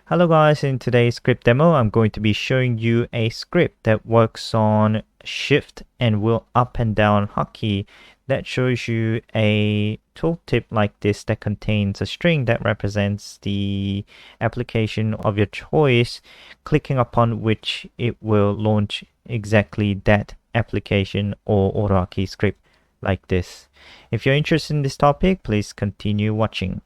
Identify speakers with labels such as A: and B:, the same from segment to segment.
A: Hello guys, in today's script demo I'm going to be showing you a script that works on shift and wheel up and down hotkey that shows you a tooltip like this that contains a string that represents the application of your choice, clicking upon which it will launch exactly that application or AutoHotkey script like this. If you're interested in this topic, please continue watching.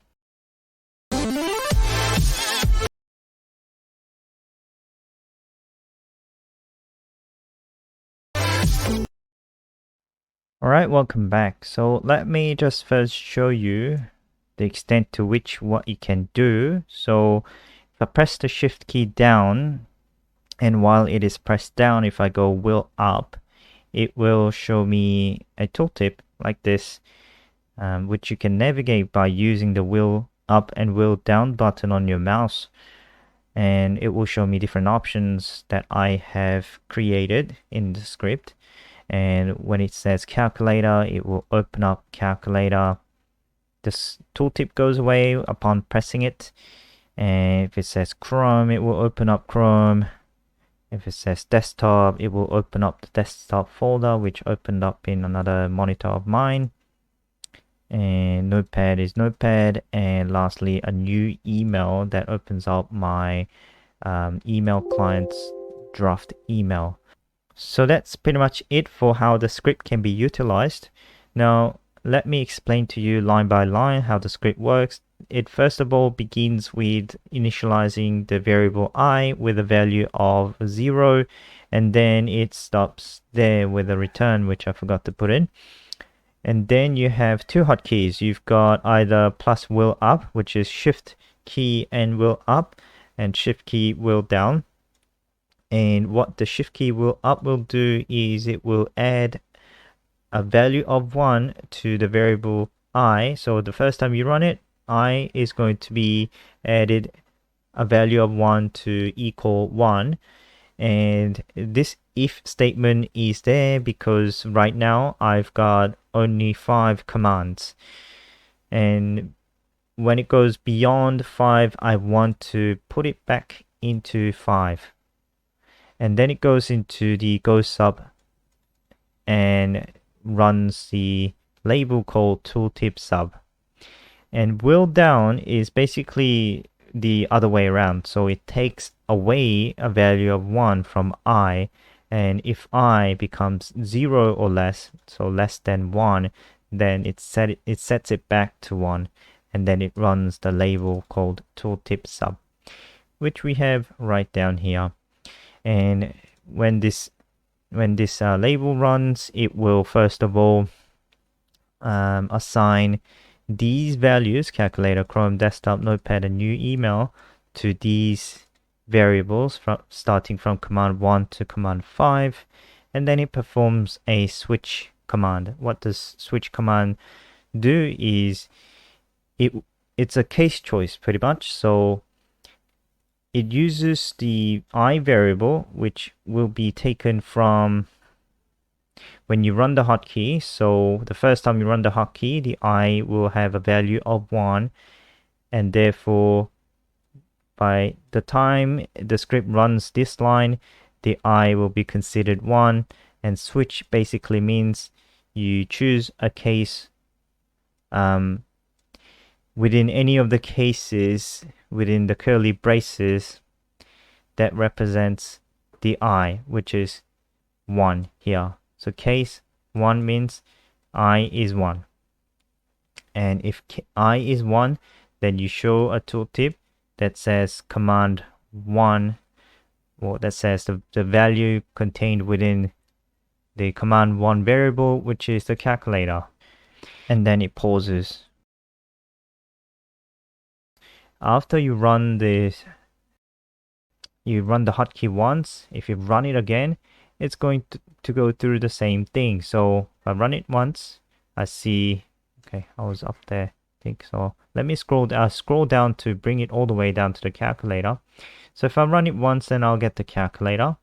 A: Alright, welcome back. So let me just first show you the extent to which what you can do. So if I press the shift key down, and while it is pressed down, if I go wheel up, it will show me a tooltip like this, which you can navigate by using the wheel up and wheel down button on your mouse. And it will show me different options that I have created in the script. And when it says calculator, it will open up calculator. This tooltip goes away upon pressing it. And if it says Chrome, it will open up Chrome. If it says desktop, it will open up the desktop folder, which opened up in another monitor of mine. And notepad is notepad. And lastly, a new email that opens up my email client's draft email. So that's pretty much it for how the script can be utilized. Now, let me explain to you line by line how the script works. It first of all begins with initializing the variable I with a value of 0, and then it stops there with a return, which I forgot to put in. And then you have two hotkeys. You've got either plus wheel up, which is shift key and wheel up, and shift key wheel down. And what the shift key wheel up will do is it will add a value of 1 to the variable I. So the first time you run it, I is going to be added a value of 1 to equal 1. And this if statement is there because right now I've got only 5 commands. And when it goes beyond 5, I want to put it back into 5. And then it goes into the go sub and runs the label called tooltip sub. And wheel down is basically the other way around. So it takes away a value of 1 from I, and if I becomes 0 or less, so less than 1, then it sets it back to 1, and then it runs the label called tooltip sub, which we have right down here. And when this label runs, it will first of all assign these values, calculator, Chrome, desktop, notepad, and new email, to these variables starting from command 1 to command 5, and then it performs a switch command. What does switch command do is it's a case choice pretty much. So it uses the I variable, which will be taken from when you run the hotkey. So the first time you run the hotkey, the I will have a value of 1, and therefore by the time the script runs this line, the I will be considered 1. And switch basically means you choose a case within any of the cases within the curly braces that represents the I, which is 1 here. So case 1 means I is 1. And if I is 1, then you show a tooltip that says command 1, or that says the value contained within the command 1 variable, which is the calculator. And then it pauses. After you run the hotkey once, if you run it again, it's going to go through the same thing. So if I run it once, I see, okay, I was up there, I think so. Let me scroll down to bring it all the way down to the calculator. So if I run it once, then I'll get the calculator.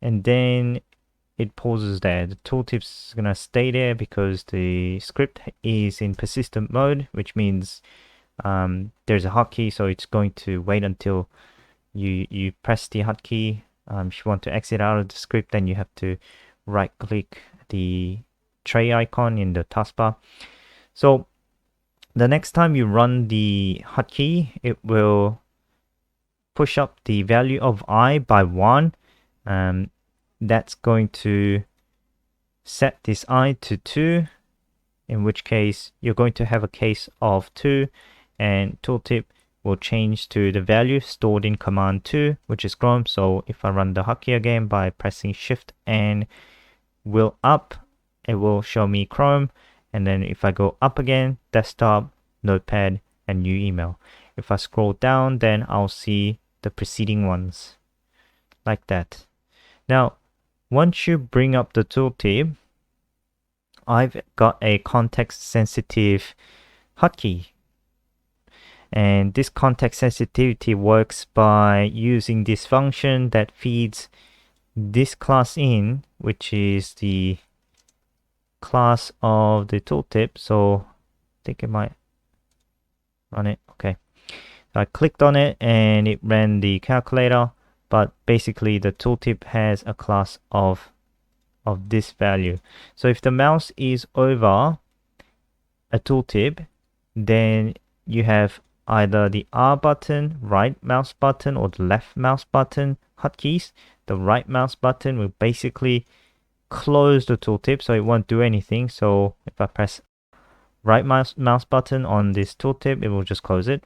A: And then it pauses there. The tooltip's gonna stay there because the script is in persistent mode, which means there's a hotkey, so it's going to wait until you press the hotkey. If you want to exit out of the script, then you have to right click the tray icon in the taskbar. So the next time you run the hotkey, it will push up the value of I by 1. That's going to set this I to 2, in which case you're going to have a case of 2, and Tooltip will change to the value stored in command 2, which is Chrome. So if I run the hotkey again by pressing Shift and wheel up, it will show me Chrome. And then if I go up again, desktop, notepad, and new email. If I scroll down, then I'll see the preceding ones like that. Now, once you bring up the tooltip, I've got a context sensitive hotkey. And this context sensitivity works by using this function that feeds this class in, which is the class of the tooltip. So I think it might run it. Okay. So I clicked on it and it ran the calculator, but basically the tooltip has a class of this value. So if the mouse is over a tooltip, then you have either the R button, right mouse button, or the left mouse button hotkeys. The right mouse button will basically close the tooltip, so it won't do anything. So if I press right mouse button on this tooltip, it will just close it.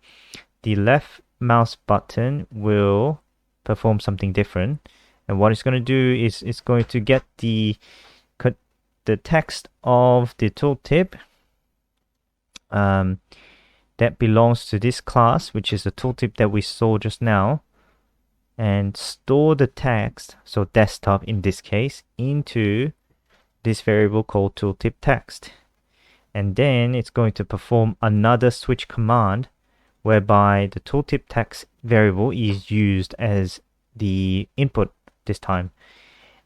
A: The left mouse button will perform something different. And what it's going to do is it's going to get the text of the tooltip that belongs to this class, which is the tooltip that we saw just now, and store the text, so desktop in this case, into this variable called tooltip text. And then it's going to perform another switch command whereby the tooltip text variable is used as the input this time.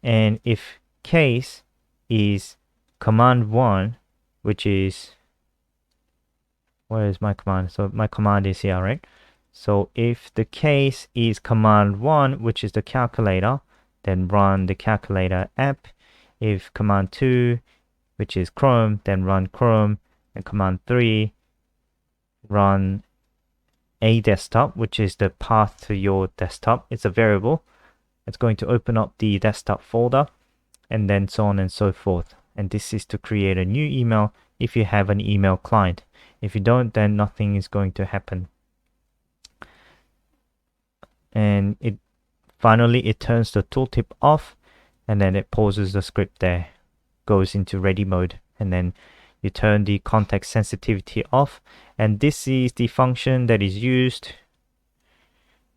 A: And if case is command 1, which is, where is my command? So my command is here, right? So if the case is command 1, which is the calculator, then run the calculator app. If command 2, which is Chrome, then run Chrome. And command 3, run a desktop, which is the path to your desktop. It's a variable. It's going to open up the desktop folder, and then so on and so forth. And this is to create a new email if you have an email client. If you don't, then nothing is going to happen. And it finally turns the tooltip off, and then it pauses the script there, goes into ready mode, and then you turn the context sensitivity off. And this is the function that is used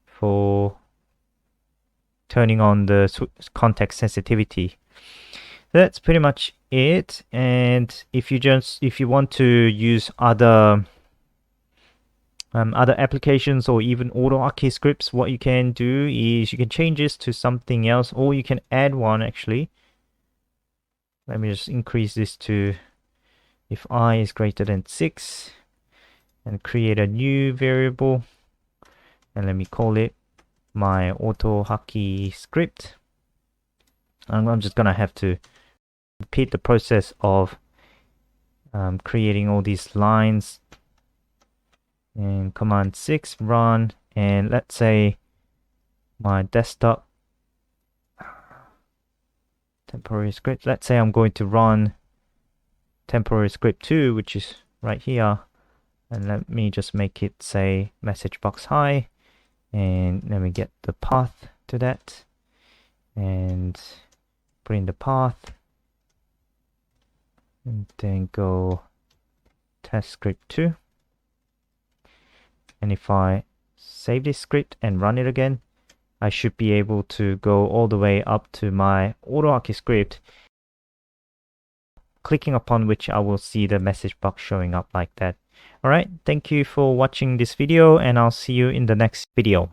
A: for turning on the context sensitivity. That's pretty much it. And if you want to use other applications or even AutoHotkey scripts, what you can do is you can change this to something else, or you can add one actually. Let me just increase this to if I is greater than 6 and create a new variable, and let me call it my AutoHotkey script. And I'm just gonna have to repeat the process of creating all these lines. And command 6 run, and let's say my desktop temporary script, let's say I'm going to run temporary script 2, which is right here, and let me just make it say message box hi, and let me get the path to that and put in the path, and then go test script 2. And if I save this script and run it again, I should be able to go all the way up to my AutoHotkey script, clicking upon which I will see the message box showing up like that. Alright, thank you for watching this video, and I'll see you in the next video.